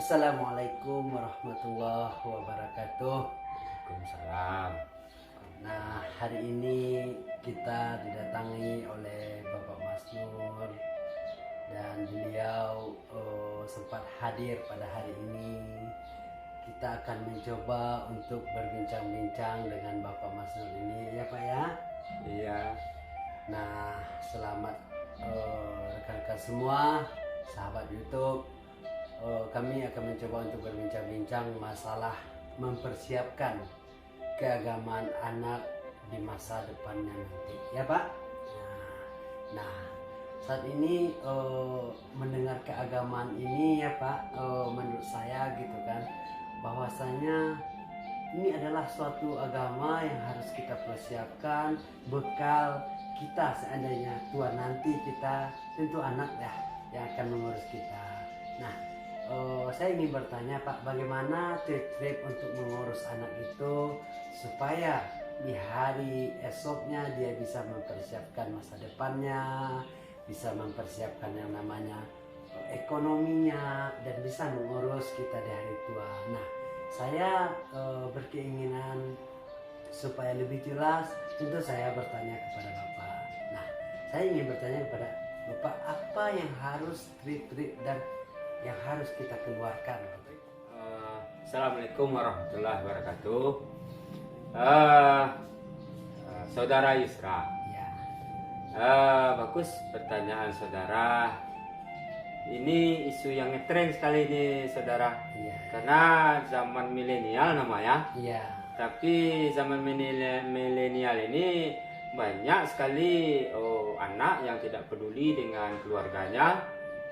Assalamualaikum warahmatullahi wabarakatuh. Waalaikumsalam. Nah, hari ini kita didatangi oleh Bapak Masnur dan beliau sempat hadir pada hari ini. Kita akan mencoba untuk berbincang-bincang dengan Bapak Masnur ini, ya Pak ya. Iya. Nah, selamat rekan-rekan semua, sahabat YouTube. Kami akan mencoba untuk berbincang-bincang masalah mempersiapkan keagamaan anak di masa depannya nanti, ya Pak. Nah, saat ini mendengar keagamaan ini ya Pak, menurut saya gitu kan, bahwasanya ini adalah suatu agama yang harus kita persiapkan, bekal kita seandainya tua nanti kita tentu anak ya yang akan mengurus kita. Nah, saya ingin bertanya Pak, bagaimana trik-trik untuk mengurus anak itu supaya di hari esoknya dia bisa mempersiapkan masa depannya, bisa mempersiapkan yang namanya ekonominya, dan bisa mengurus kita di hari tua. Nah, saya berkeinginan supaya lebih jelas, tentu saya bertanya kepada Bapak. Nah, saya ingin bertanya kepada Bapak, apa yang harus trik-trik dan yang harus kita keluarkan? Assalamualaikum warahmatullahi wabarakatuh. Saudara Yusra, Ya. bagus pertanyaan saudara. Ini isu yang ngetren sekali ini saudara. Iya. Karena zaman milenial namanya. Iya. Tapi zaman milenial ini banyak sekali anak yang tidak peduli dengan keluarganya,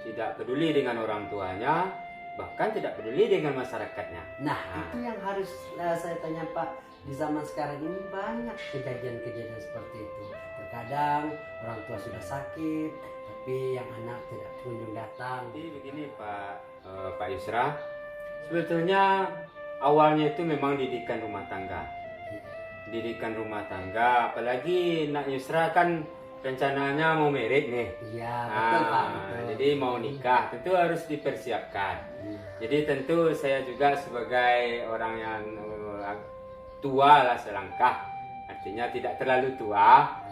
tidak peduli dengan orang tuanya, bahkan tidak peduli dengan masyarakatnya. Nah, itu yang harus saya tanya Pak. Di zaman sekarang ini banyak kejadian-kejadian seperti itu. Terkadang orang tua sudah sakit, tapi yang anak tidak kunjung datang. Jadi begini Pak Yusra, sebetulnya awalnya itu memang didikan rumah tangga. Didikan rumah tangga, apalagi Nak Yusra kan rencananya mau merit nih. Iya, betul Pak. Betul. Jadi mau nikah, tentu harus dipersiapkan. Jadi tentu saya juga sebagai orang yang tua lah selangkah, artinya tidak terlalu tua,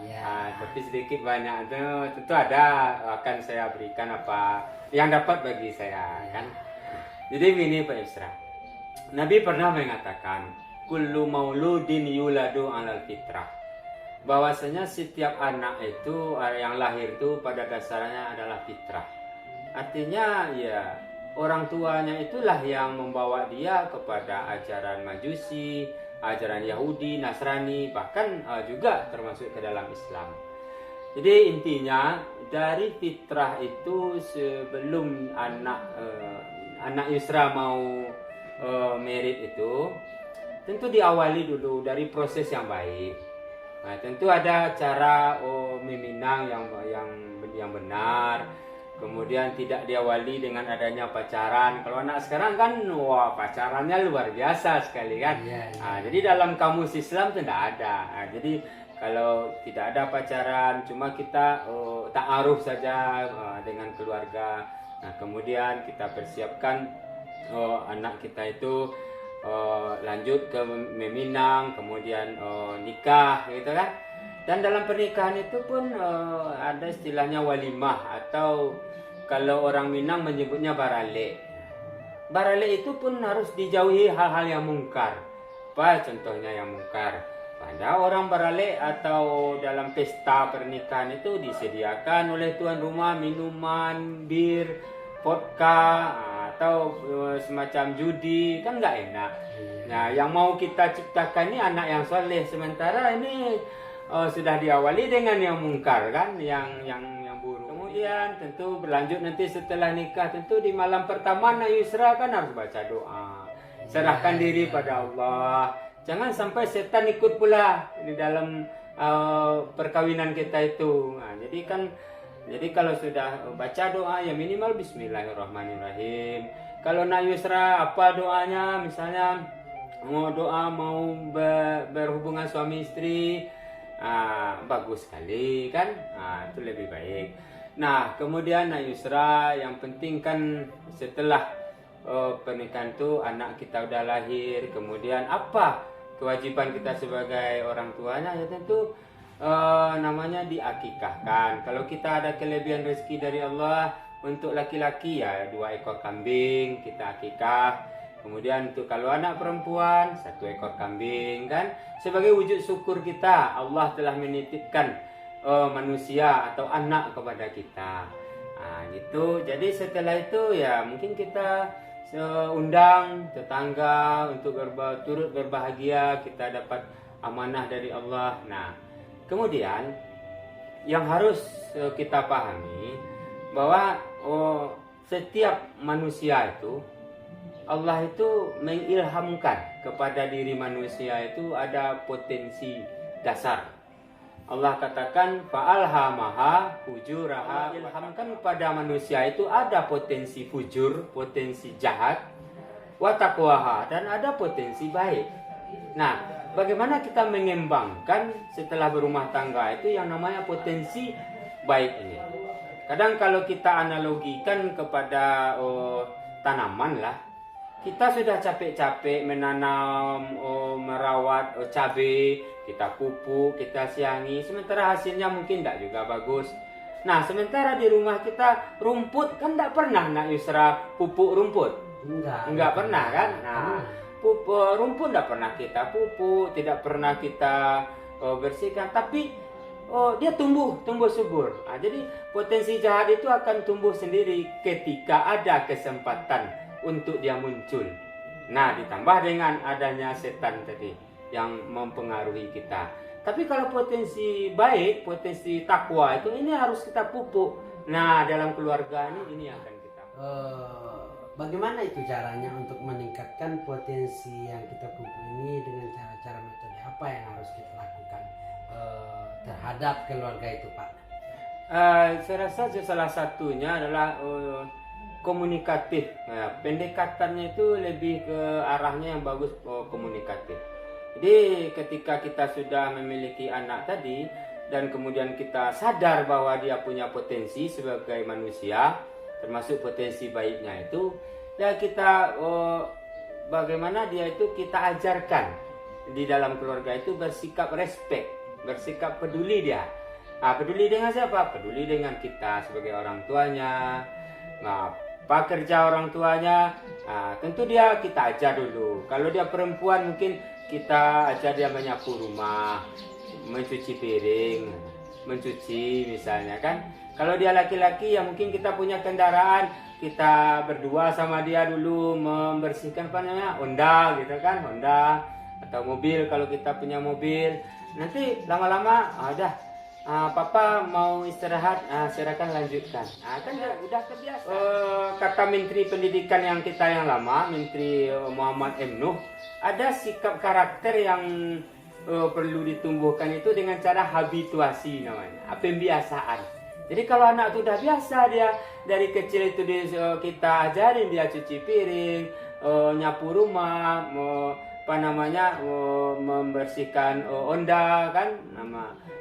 tapi sedikit banyak itu tentu ada akan saya berikan apa yang dapat bagi saya kan. Jadi ini Pak Yusra, Nabi pernah mengatakan kullu mauludin yuladu alal fitrah, bahwasanya setiap anak itu yang lahir itu pada dasarnya adalah fitrah. Artinya ya orang tuanya itulah yang membawa dia kepada ajaran Majusi, ajaran Yahudi, Nasrani, bahkan juga termasuk ke dalam Islam. Jadi intinya dari fitrah itu sebelum anak Yusra mau merit itu tentu diawali dulu dari proses yang baik. Nah, tentu ada cara meminang yang benar. Kemudian tidak diawali dengan adanya pacaran. Kalau anak sekarang kan wah pacarannya luar biasa sekali kan. Nah, jadi dalam kamus Islam tidak ada. Nah, jadi kalau tidak ada pacaran, cuma kita ta'aruf saja dengan keluarga. Nah, kemudian kita persiapkan anak kita itu lanjut ke meminang, kemudian nikah gitu kan. Dan dalam pernikahan itu pun ada istilahnya walimah, atau kalau orang Minang menyebutnya barale. Barale itu pun harus dijauhi hal-hal yang mungkar. Apa contohnya yang mungkar? Pada orang barale atau dalam pesta pernikahan itu disediakan oleh tuan rumah minuman, bir, vodka, atau semacam judi, kan nggak enak. Nah, yang mau kita ciptakan ini anak yang soleh, sementara ini sudah diawali dengan yang mungkar kan, yang buruk. Kemudian tentu berlanjut nanti setelah nikah, tentu di malam pertama Nak Yusra kan harus baca doa, serahkan diri pada Allah. Jangan sampai setan ikut pula di dalam perkawinan kita itu. Nah, jadi kalau sudah baca doa ya minimal Bismillahirrahmanirrahim. Kalau Nak Yusra apa doanya, misalnya mau berhubungan suami istri, bagus sekali kan, itu lebih baik. Nah kemudian Nak Yusra yang penting kan setelah pernikahan itu anak kita udah lahir, kemudian apa kewajiban kita sebagai orang tuanya, ya tentu namanya diakikahkan. Kalau kita ada kelebihan rezeki dari Allah, untuk laki-laki ya 2 ekor kambing kita akikah. Kemudian untuk kalau anak perempuan 1 ekor kambing, kan sebagai wujud syukur kita Allah telah menitipkan manusia atau anak kepada kita. Nah, gitu. Jadi setelah itu ya mungkin kita undang tetangga untuk turut berbahagia, kita dapat amanah dari Allah. Nah, kemudian yang harus kita pahami bahwa setiap manusia itu Allah itu mengilhamkan kepada diri manusia itu ada potensi dasar. Allah katakan fa'alhamaha fujuraha, ilhamkan pada manusia itu ada potensi fujur, potensi jahat, wa taqwaha, dan ada potensi baik. Nah, bagaimana kita mengembangkan setelah berumah tangga itu yang namanya potensi baik ini? Kadang kalau kita analogikan kepada tanaman lah, kita sudah capek-capek menanam, merawat cabai, kita pupuk, kita siangi, sementara hasilnya mungkin tidak juga bagus. Nah, sementara di rumah kita rumput kan tidak pernah Nak Yusra pupuk rumput. Enggak pernah kan? Nah, rumput tidak pernah kita pupuk, tidak pernah kita bersihkan, tapi dia tumbuh subur. Nah, jadi potensi jahat itu akan tumbuh sendiri ketika ada kesempatan untuk dia muncul. Nah, ditambah dengan adanya setan tadi yang mempengaruhi kita. Tapi kalau potensi baik, potensi takwa itu ini harus kita pupuk. Nah, dalam keluarga ini yang akan kita. Bagaimana itu caranya untuk meningkatkan potensi yang kita pupuk ini dengan cara-cara metode apa yang harus kita lakukan terhadap keluarga itu, Pak? Saya rasa salah satunya adalah komunikatif. Nah, pendekatannya itu lebih ke arahnya yang bagus, komunikatif. Jadi ketika kita sudah memiliki anak tadi dan kemudian kita sadar bahwa dia punya potensi sebagai manusia, termasuk potensi baiknya itu, ya kita bagaimana dia itu kita ajarkan di dalam keluarga itu bersikap respect, bersikap peduli dia. Nah, peduli dengan siapa? Peduli dengan kita sebagai orang tuanya. Nah, apa kerja orang tuanya? Nah, tentu dia kita ajar dulu. Kalau dia perempuan mungkin kita ajar dia menyapu rumah, mencuci piring, mencuci misalnya kan. Kalau dia laki-laki ya mungkin kita punya kendaraan, kita berdua sama dia dulu membersihkan apa namanya? Honda gitu kan, Honda atau mobil kalau kita punya mobil. Nanti lama-lama Papa mau istirahat, silakan lanjutkan. Kan udah terbiasa. Kata Menteri Pendidikan yang kita yang lama, Menteri Muhammad M. Nuh, ada sikap karakter yang perlu ditumbuhkan itu dengan cara habituasi namanya, pembiasaan. Jadi kalau anak itu udah biasa, dia dari kecil itu kita ajarin dia cuci piring, nyapu rumah, membersihkan Honda kan,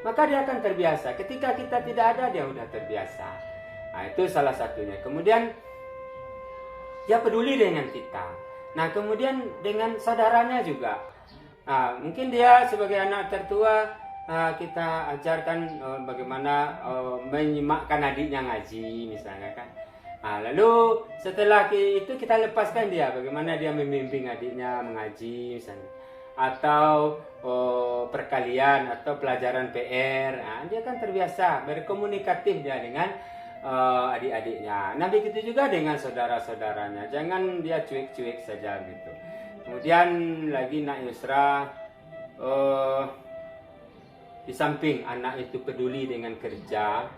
maka dia akan terbiasa. Ketika kita tidak ada, dia udah terbiasa. Nah, itu salah satunya. Kemudian dia peduli dengan kita. Nah, kemudian dengan saudaranya juga. Nah, mungkin dia sebagai anak tertua, kita ajarkan bagaimana menyimakkan adiknya ngaji misalnya kan. Nah, lalu setelah itu kita lepaskan dia bagaimana dia membimbing adiknya mengaji misalnya, atau perkalian atau pelajaran PR. Nah, dia kan terbiasa berkomunikatif dia dengan adik-adiknya. Nah, begitu juga dengan saudara-saudaranya. Jangan dia cuek-cuek saja gitu. Kemudian lagi Nak Yusra, di samping anak itu peduli dengan kerja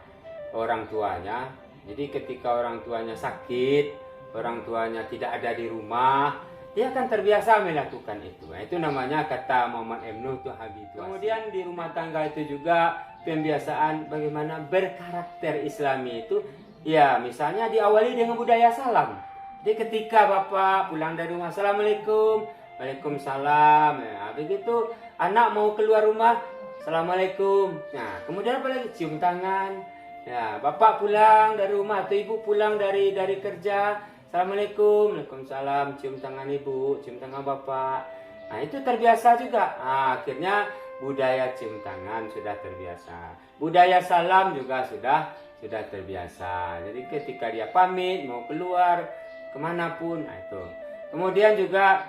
orang tuanya. Jadi ketika orang tuanya sakit, orang tuanya tidak ada di rumah, dia akan terbiasa melakukan itu. Nah, itu namanya kata Muhammad M. Nuh itu habituasi. Kemudian di rumah tangga itu juga pembiasaan bagaimana berkarakter Islami itu. Ya, misalnya diawali dengan budaya salam. Jadi ketika bapak pulang dari rumah, Assalamualaikum, Waalaikumsalam. Nah, begitu anak mau keluar rumah, Assalamualaikum. Nah, kemudian apa lagi? Cium tangan. Ya, bapak pulang dari rumah atau ibu pulang dari kerja, Assalamualaikum, Waalaikumsalam, cium tangan ibu, cium tangan bapak. Nah itu terbiasa juga. Nah, akhirnya budaya cium tangan sudah terbiasa. Budaya salam juga sudah terbiasa. Jadi ketika dia pamit mau keluar kemanapun, nah itu. Kemudian juga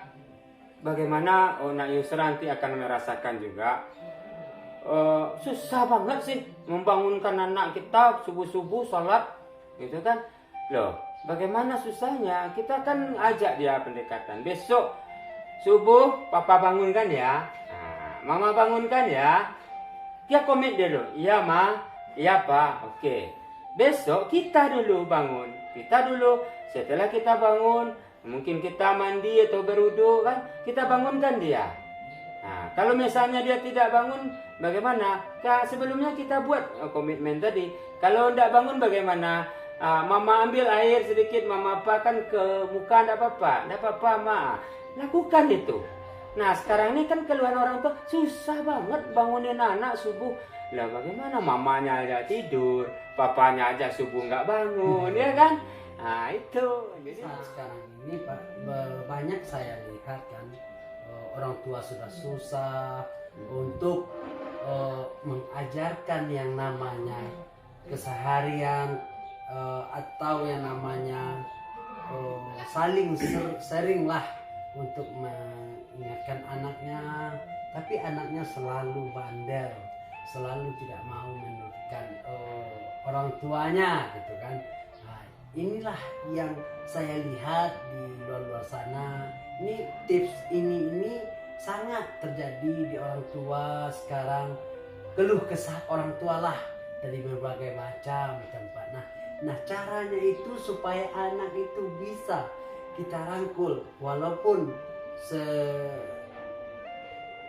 bagaimana Nak Yusra nanti akan merasakan juga susah banget sih membangunkan anak kita subuh-subuh sholat, gitu kan? Loh, bagaimana susahnya? Kita kan ajak dia pendekatan. Besok subuh papa bangunkan ya, nah, mama bangunkan ya. Dia komit dulu, iya ma, iya pak, oke. Besok kita dulu bangun, kita dulu. Setelah kita bangun, mungkin kita mandi atau berwudu kan, kita bangunkan dia. Nah, kalau misalnya dia tidak bangun, bagaimana? Sebelumnya kita buat komitmen tadi. Kalau tidak bangun bagaimana? Mama ambil air sedikit, mama apakan ke muka, tidak apa-apa, ma. Lakukan itu. Nah, sekarang ini kan keluhan orang tua susah banget bangunin anak subuh. Lah bagaimana? Mamanya aja tidur, papanya aja subuh nggak bangun, ya kan? Nah, itu. Jadi Sekarang ini Pak, banyak saya lihat kan orang tua sudah susah untuk mengajarkan yang namanya keseharian atau yang namanya saling sering lah untuk mengingatkan anaknya, tapi anaknya selalu bandel, selalu tidak mau menurutkan orang tuanya gitu kan. Nah, inilah yang saya lihat di luar sana. Ini tips ini sangat terjadi di orang tua sekarang, keluh kesah orang tua lah dari berbagai macam tempat. Nah caranya itu supaya anak itu bisa kita rangkul, walaupun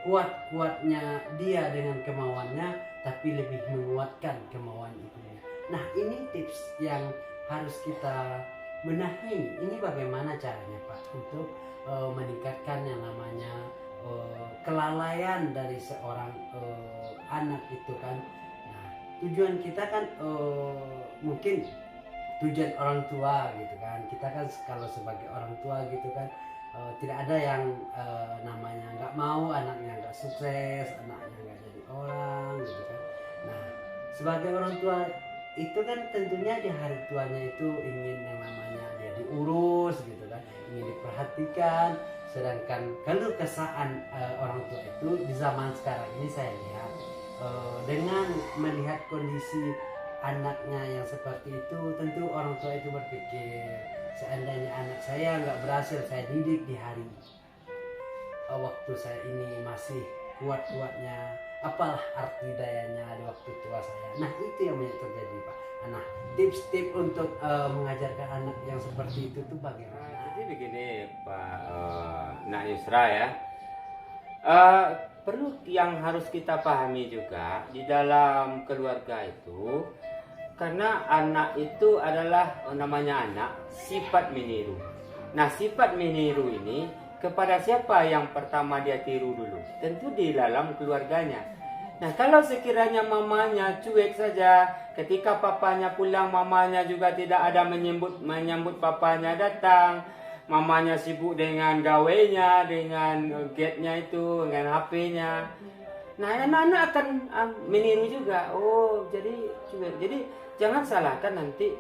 sekuat-kuatnya dia dengan kemauannya, tapi lebih menguatkan kemauan ibunya. Nah ini tips yang harus kita benahi. Ini bagaimana caranya Pak untuk meningkatkan yang namanya kelalaian dari seorang anak itu kan. Nah tujuan kita kan mungkin tujuan orang tua gitu kan. Kita kan kalau sebagai orang tua gitu kan tidak ada yang namanya nggak mau anaknya nggak sukses, anaknya nggak jadi orang gitu kan. Nah sebagai orang tua itu kan tentunya di hari tuanya itu ingin yang namanya dia diurus gitu kan, ingin diperhatikan. Sedangkan kalau kesan orang tua itu di zaman sekarang ini saya lihat dengan melihat kondisi anaknya yang seperti itu, tentu orang tua itu berpikir, seandainya anak saya nggak berhasil saya didik di hari waktu saya ini masih kuat-kuatnya, apalah arti dayanya di waktu tua saya. Nah itu yang banyak terjadi Pak. Nah tips-tips untuk mengajarkan anak yang seperti itu tuh bagaimana? jadi begini Pak Nak Yusra ya. Perlu yang harus kita pahami juga di dalam keluarga itu, karena anak itu adalah namanya anak, sifat meniru. Nah sifat meniru ini kepada siapa yang pertama dia tiru dulu? Tentu di dalam keluarganya. Nah kalau sekiranya mamanya cuek saja, ketika papanya pulang mamanya juga tidak ada menyambut papanya datang. Mamanya sibuk dengan gawainya, dengan gadgetnya itu, dengan HP-nya. Nah, anak-anak akan meniru juga. Oh, jadi cuek. Jadi jangan salahkan nanti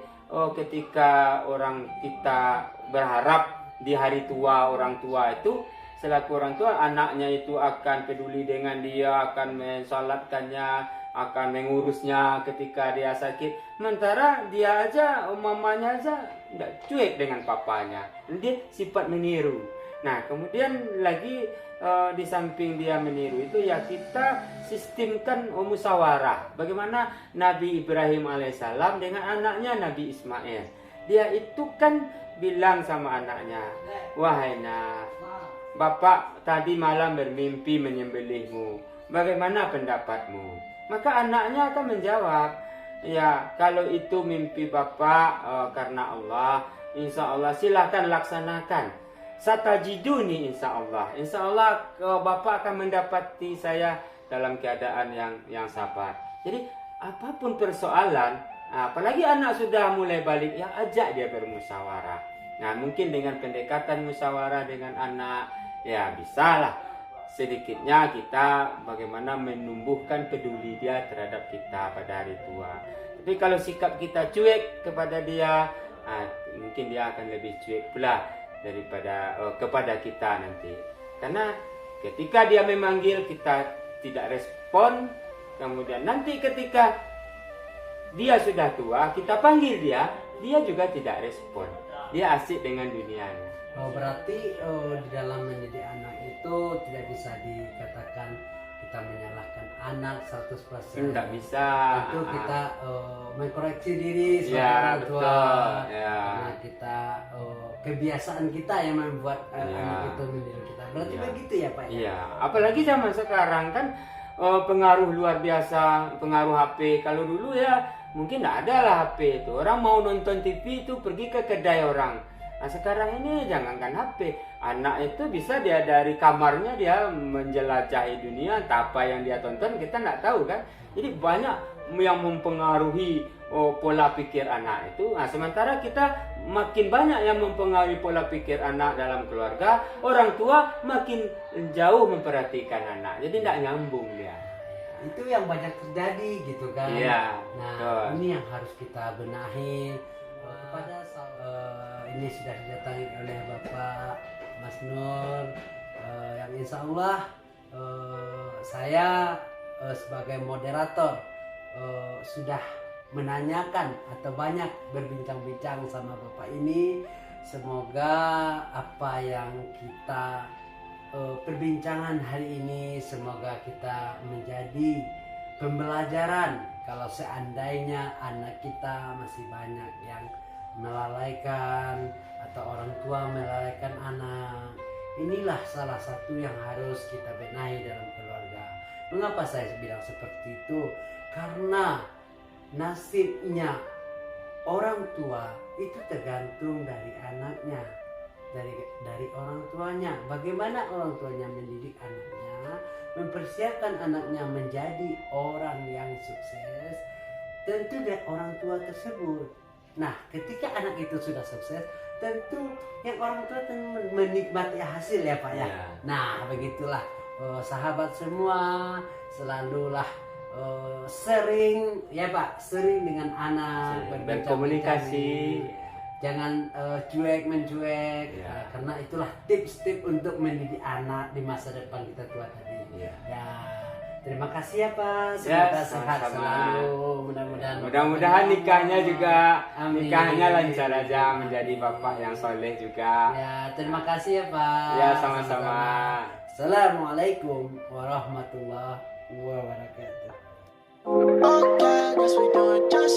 ketika orang kita berharap di hari tua orang tua itu, selaku orang tua, anaknya itu akan peduli dengan dia, akan mensalatkannya, akan mengurusnya ketika dia sakit. Sementara dia aja, mamanya aja tidak cuek dengan papanya. Dia sifat meniru. Nah kemudian lagi di samping dia meniru itu ya kita sistemkan musyawarah. Bagaimana Nabi Ibrahim alaihissalam dengan anaknya Nabi Ismail. Dia itu kan bilang sama anaknya, wahai nak, bapak tadi malam bermimpi menyembelihmu. Bagaimana pendapatmu? Maka anaknya akan menjawab, ya kalau itu mimpi bapak karena Allah, insya Allah silahkan laksanakan. Satajiduni insya Allah. Insya Allah bapak akan mendapati saya dalam keadaan yang sabar. Jadi apapun persoalan, apalagi anak sudah mulai balik, ya ajak dia bermusyawarah. Nah, mungkin dengan pendekatan musyawarah dengan anak, ya bisalah sedikitnya kita bagaimana menumbuhkan peduli dia terhadap kita pada hari tua. Tapi kalau sikap kita cuek kepada dia, mungkin dia akan lebih cuek pula daripada kepada kita nanti. Karena ketika dia memanggil kita tidak respon, kemudian nanti ketika dia sudah tua, kita panggil dia juga tidak respon. Dia asik dengan dunianya. Oh, berarti di dalam menjadi anak itu tidak bisa dikatakan kita menyalahkan anak 100%. Tidak bisa. Itu kita mengkoreksi diri sebagai Ya, orang tua. betul. Ya. Karena kita kebiasaan kita yang membuat anak itu meniru kita. Berarti Ya. begitu ya Pak? Iya, apalagi zaman sekarang kan pengaruh luar biasa, pengaruh HP. Kalau dulu ya mungkin tidak ada lah HP itu. Orang mau nonton TV itu pergi ke kedai orang. Nah sekarang ini jangankan HP, anak itu bisa dia dari kamarnya dia menjelajahi dunia, entah apa yang dia tonton kita nggak tahu kan. Jadi banyak yang mempengaruhi pola pikir anak itu. Nah sementara kita makin banyak yang mempengaruhi pola pikir anak dalam keluarga, orang tua makin jauh memperhatikan anak. Jadi tidak nyambung dia. Itu yang banyak terjadi gitu kan. Iya. Nah Betul. ini yang harus kita benahi kepada ini sudah didatangi oleh Bapak Mas Nur yang insya Allah saya sebagai moderator sudah menanyakan atau banyak berbincang-bincang sama Bapak ini. Semoga apa yang kita perbincangan hari ini semoga kita menjadi pembelajaran kalau seandainya anak kita masih banyak yang melalaikan atau orang tua melalaikan anak. Inilah salah satu yang harus kita benahi dalam keluarga. Mengapa saya bilang seperti itu? Karena nasibnya orang tua itu tergantung dari anaknya, dari orang tuanya. Bagaimana orang tuanya mendidik anaknya, mempersiapkan anaknya menjadi orang yang sukses, tentu dari orang tua tersebut. Nah, ketika anak itu sudah sukses, tentu yang orang tua menikmati hasil ya Pak ya. Ya. Nah, begitulah sahabat semua, selalulah sering ya Pak, sering dengan anak berkomunikasi. Jangan cuek mencuek. Ya. Nah, karena itulah tips-tips untuk mendidik anak di masa depan kita tua tadi. Ya. Ya, terima kasih ya Pak. Ya, Semoga sehat sama-sama. selalu. Mudah-mudahan nikahnya juga Amin. nikahnya lancar aja, menjadi bapak yang soleh juga. Ya, terima kasih ya Pak. Ya, sama-sama. Assalamualaikum warahmatullahi wabarakatuh. Okay, guess we doing just